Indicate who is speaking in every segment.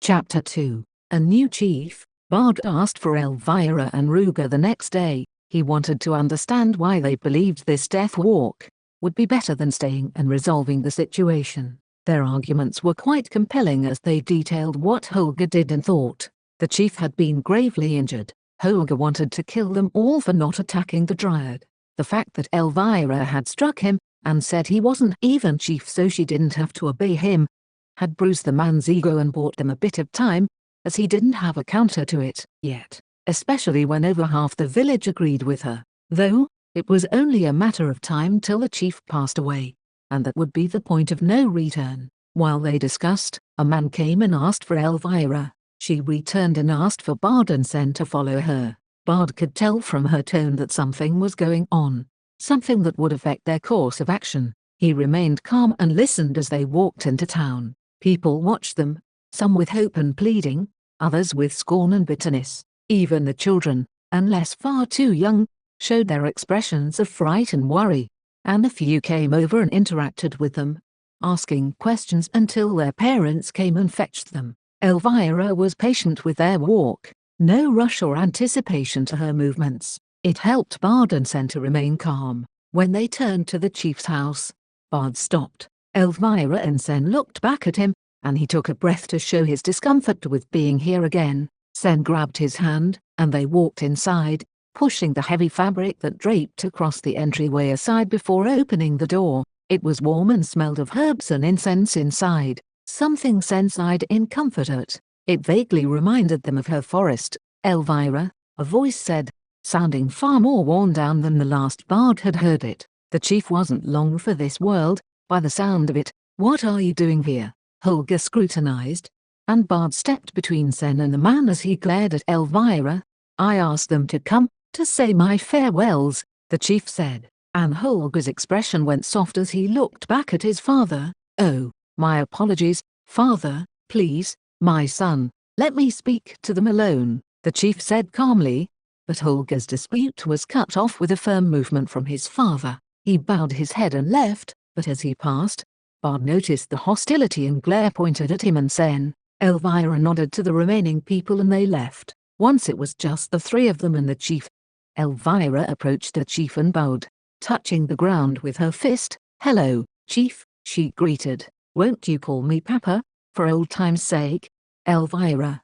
Speaker 1: Chapter 2. A new chief. Bard asked for Elvira and Ruger the next day. He wanted to understand why they believed this death walk would be better than staying and resolving the situation. Their arguments were quite compelling as they detailed what Holger did and thought. The chief had been gravely injured. Holger wanted to kill them all for not attacking the dryad. The fact that Elvira had struck him and said he wasn't even chief so she didn't have to obey him had bruised the man's ego and bought them a bit of time, as he didn't have a counter to it yet, especially when over half the village agreed with her. Though, it was only a matter of time till the chief passed away, and that would be the point of no return. While they discussed, a man came and asked for Elvira. She returned and asked for Bard and Sen to follow her. Bard could tell from her tone that something was going on, something that would affect their course of action. He remained calm and listened as they walked into town. People watched them, some with hope and pleading, others with scorn and bitterness. Even the children, unless far too young, showed their expressions of fright and worry, and a few came over and interacted with them, asking questions until their parents came and fetched them. Elvira was patient with their walk, no rush or anticipation to her movements. It helped Bard and Sen to remain calm. When they turned to the chief's house, Bard stopped. Elvira and Sen looked back at him, and he took a breath to show his discomfort with being here again. Sen grabbed his hand, and they walked inside, pushing the heavy fabric that draped across the entryway aside before opening the door. It was warm and smelled of herbs and incense inside, something Sen sighed in comfort at. It vaguely reminded them of her forest. "Elvira," a voice said, sounding far more worn down than the last Bard had heard it. The chief wasn't long for this world, by the sound of it. "What are you doing here?" Holger scrutinized, and Bard stepped between Sen and the man as he glared at Elvira. "I asked them to come, to say my farewells," the chief said, and Holger's expression went soft as he looked back at his father. "Oh, my apologies, father, please, my son, let me speak to them alone," the chief said calmly, but Holger's dispute was cut off with a firm movement from his father. He bowed his head and left, but as he passed, Bard noticed the hostility and glare pointed at him and Sen. Elvira nodded to the remaining people and they left. Once it was just the three of them and the chief. Elvira approached the chief and bowed, touching the ground with her fist. "Hello, chief," she greeted. "Won't you call me Papa, for old time's sake?" Elvira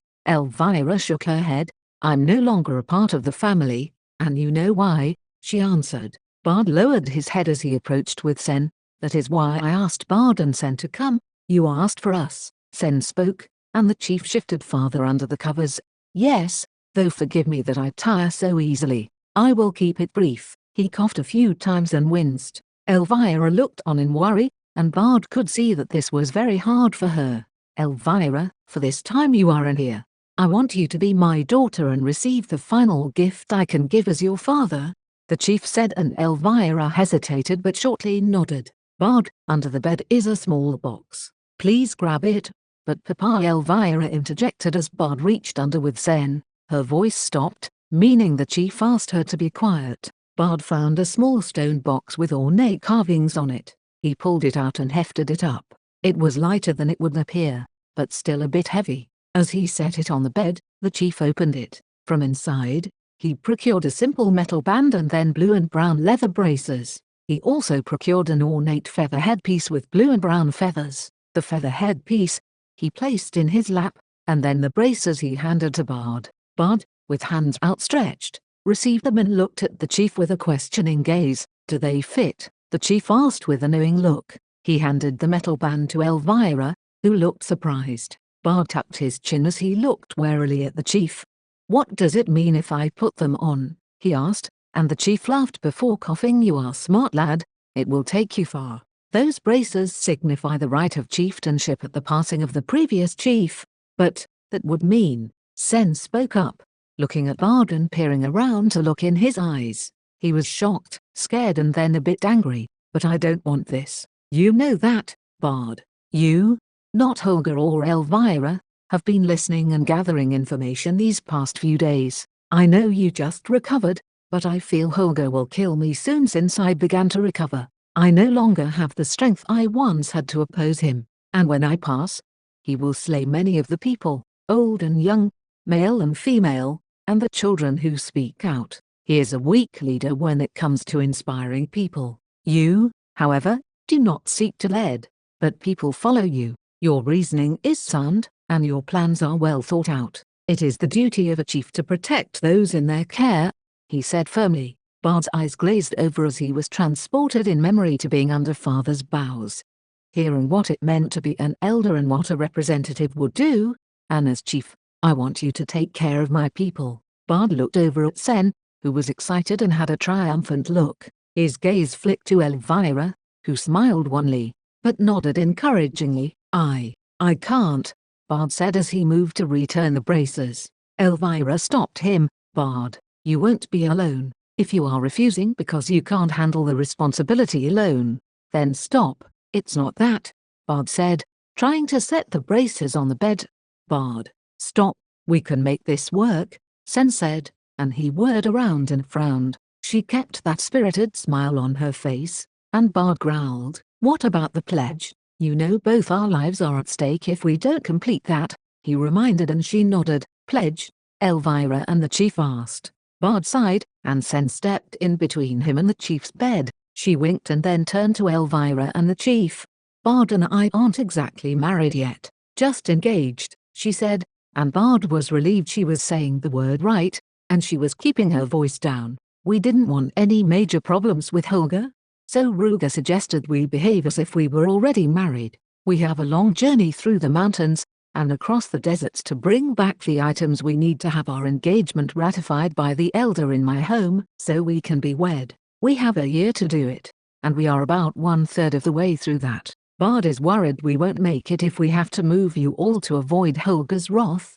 Speaker 1: shook her head. "I'm no longer a part of the family, and you know why," she answered. Bard lowered his head as he approached with Sen. "That is why I asked Bard and Sen to come." "You asked for us," Sen spoke, and the chief shifted farther under the covers. "Yes, though forgive me that I tire so easily. I will keep it brief." He coughed a few times and winced. Elvira looked on in worry, and Bard could see that this was very hard for her. "Elvira, for this time you are in here. I want you to be my daughter and receive the final gift I can give as your father," the chief said, and Elvira hesitated but shortly nodded. "Bard, under the bed is a small box. Please grab it." "But Papa," Elvira interjected as Bard reached under with Sen. Her voice stopped, meaning the chief asked her to be quiet. Bard found a small stone box with ornate carvings on it. He pulled it out and hefted it up. It was lighter than it would appear, but still a bit heavy. As he set it on the bed, the chief opened it. From inside, he procured a simple metal band and then blue and brown leather braces. He also procured an ornate feather headpiece with blue and brown feathers. The feather headpiece he placed in his lap, and then the braces he handed to Bard. Bard, with hands outstretched, received them and looked at the chief with a questioning gaze. "Do they fit?" the chief asked with a knowing look. He handed the metal band to Elvira, who looked surprised. Bard tucked his chin as he looked warily at the chief. "What does it mean if I put them on?" he asked, and the chief laughed before coughing. "You are smart, lad. It will take you far. Those braces signify the right of chieftainship at the passing of the previous chief." "But that would mean," Sen spoke up, looking at Bard and peering around to look in his eyes. He was shocked, scared and then a bit angry. "But I don't want this. You know that, Bard. You, not Holger or Elvira, have been listening and gathering information these past few days. I know you just recovered, but I feel Holger will kill me soon since I began to recover. I no longer have the strength I once had to oppose him, and when I pass, he will slay many of the people old and young, male and female, and the children who speak out. He is a weak leader when it comes to inspiring people. You, however, do not seek to lead, but people follow you. Your reasoning is sound, and your plans are well thought out. It is the duty of a chief to protect those in their care, he said firmly. Bard's eyes glazed over as he was transported in memory to being under father's boughs. Hearing what it meant to be an elder and what a representative would do, and as chief, I want you to take care of my people. Bard looked over at Sen, who was excited and had a triumphant look. His gaze flicked to Elvira, who smiled wanly, but nodded encouragingly. I can't, Bard said as he moved to return the braces. Elvira stopped him. Bard, you won't be alone. If you are refusing because you can't handle the responsibility alone, then stop. It's not that, Bard said, trying to set the braces on the bed. Bard, stop. We can make this work, Sen said, and he whirled around and frowned. She kept that spirited smile on her face, and Bard growled, what about the pledge? You know both our lives are at stake if we don't complete that, he reminded, and she nodded. Pledge? Elvira and the chief asked. Bard sighed, and Sen stepped in between him and the chief's bed. She winked and then turned to Elvira and the chief. Bard and I aren't exactly married yet, just engaged, she said, and Bard was relieved she was saying the word right, and she was keeping her voice down. We didn't want any major problems with Holger, so Ruger suggested we behave as if we were already married. We have a long journey through the mountains and across the deserts to bring back the items we need to have our engagement ratified by the elder in my home, so we can be wed. We have a year to do it, and we are about 1/3 of the way through that. Bard is worried we won't make it if we have to move you all to avoid Holger's wrath.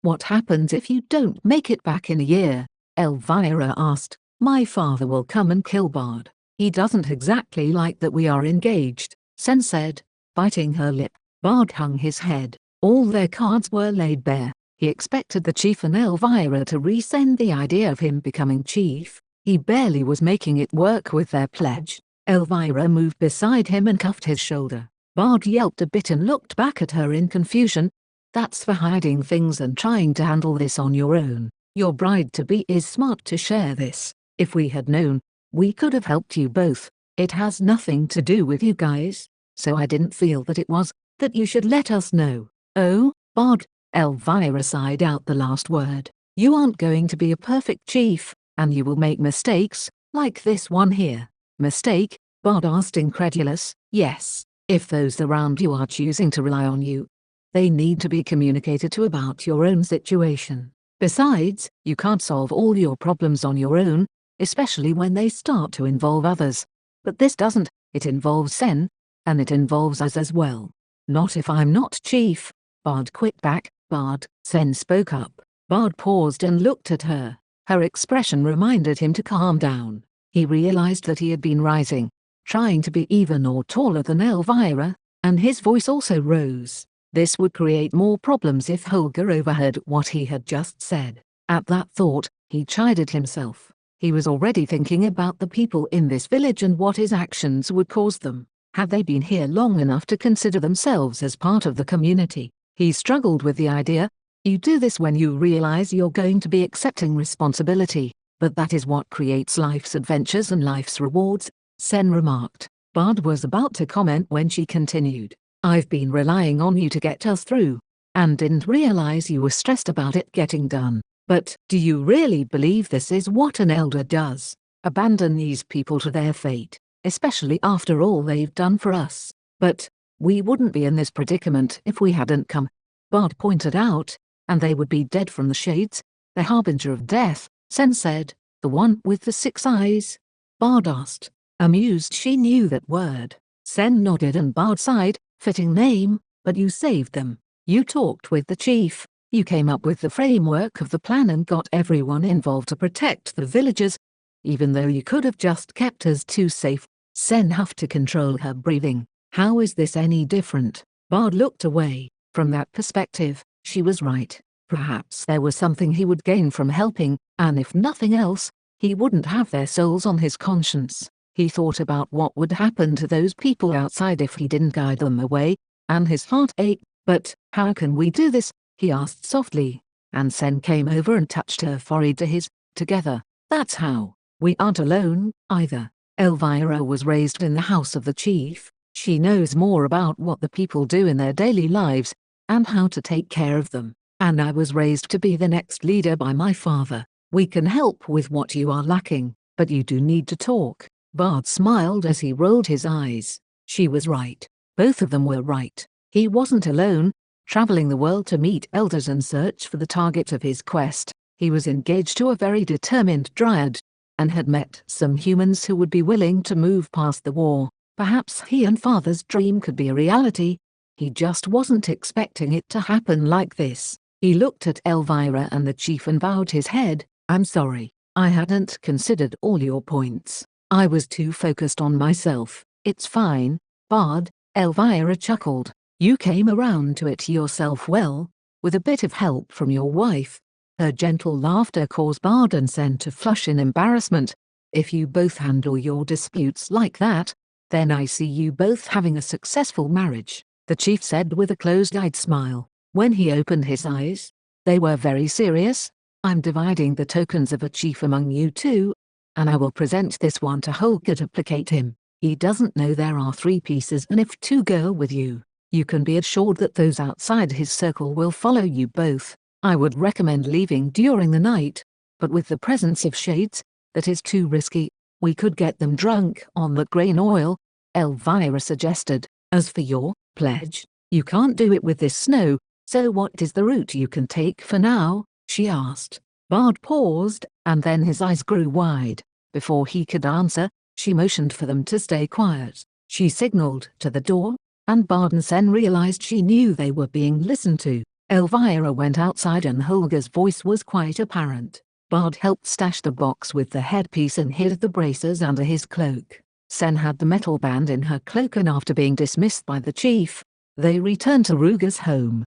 Speaker 1: What happens if you don't make it back in a year? Elvira asked. My father will come and kill Bard. He doesn't exactly like that we are engaged, Sen said, biting her lip. Bard hung his head. All their cards were laid bare. He expected the chief and Elvira to rescind the idea of him becoming chief. He barely was making it work with their pledge. Elvira moved beside him and cuffed his shoulder. Bard yelped a bit and looked back at her in confusion. That's for hiding things and trying to handle this on your own. Your bride-to-be is smart to share this. If we had known, we could have helped you both. It has nothing to do with you guys, so I didn't feel that you should let us know. Oh, Bard, Elvira sighed out the last word. You aren't going to be a perfect chief, and you will make mistakes, like this one here. Mistake? Bard asked, incredulous. Yes, if those around you are choosing to rely on you, they need to be communicated to about your own situation. Besides, you can't solve all your problems on your own, especially when they start to involve others. But this doesn't. It involves Sen, and it involves us as well. Not if I'm not chief. Bard quit back. Bard, Sen spoke up. Bard paused and looked at her. Her expression reminded him to calm down. He realized that he had been rising, trying to be even or taller than Elvira, and his voice also rose. This would create more problems if Holger overheard what he had just said. At that thought, he chided himself. He was already thinking about the people in this village and what his actions would cause them. Had they been here long enough to consider themselves as part of the community? He struggled with the idea. You do this when you realize you're going to be accepting responsibility, but that is what creates life's adventures and life's rewards, Sen remarked. Bard was about to comment when she continued. I've been relying on you to get us through, and didn't realize you were stressed about it getting done. But do you really believe this is what an elder does? Abandon these people to their fate, especially after all they've done for us? But we wouldn't be in this predicament if we hadn't come, Bard pointed out, and they would be dead from the shades, the harbinger of death, Sen said. The one with the 6 eyes? Bard asked, amused she knew that word. Sen nodded and Bard sighed. Fitting name, but you saved them. You talked with the chief. You came up with the framework of the plan and got everyone involved to protect the villagers, even though you could have just kept us too safe. Sen huffed to control her breathing. How is this any different? Bard looked away. From that perspective, she was right. Perhaps there was something he would gain from helping, and if nothing else, he wouldn't have their souls on his conscience. He thought about what would happen to those people outside if he didn't guide them away, and his heart ached. But how can we do this? he asked softly, and Sen came over and touched her forehead to his. Together, that's how. We aren't alone, either. Elvira was raised in the house of the chief. She knows more about what the people do in their daily lives, and how to take care of them. And I was raised to be the next leader by my father. We can help with what you are lacking, but you do need to talk. Bard smiled as he rolled his eyes. She was right. Both of them were right. He wasn't alone, traveling the world to meet elders and search for the target of his quest. He was engaged to a very determined dryad, and had met some humans who would be willing to move past the war. Perhaps he and father's dream could be a reality. He just wasn't expecting it to happen like this. He looked at Elvira and the chief and bowed his head. I'm sorry, I hadn't considered all your points. I was too focused on myself. It's fine, Bard, Elvira chuckled. You came around to it yourself well, with a bit of help from your wife. Her gentle laughter caused Bard and Sen to flush in embarrassment. If you both handle your disputes like that, then I see you both having a successful marriage, the chief said with a closed-eyed smile. When he opened his eyes, they were very serious. I'm dividing the tokens of a chief among you two, and I will present this one to Holger to placate him. He doesn't know there are 3 pieces, and if 2 go with you, you can be assured that those outside his circle will follow you both. I would recommend leaving during the night, but with the presence of shades, that is too risky. We could get them drunk on the grain oil, Elvira suggested. As for your pledge, you can't do it with this snow, so what is the route you can take for now? She asked. Bard paused, and then his eyes grew wide. Before he could answer, she motioned for them to stay quiet. She signaled to the door, and Bard and Sen realized she knew they were being listened to. Elvira went outside and Holger's voice was quite apparent. Bard helped stash the box with the headpiece and hid the braces under his cloak. Sen had the metal band in her cloak, and after being dismissed by the chief, they returned to Ruger's home.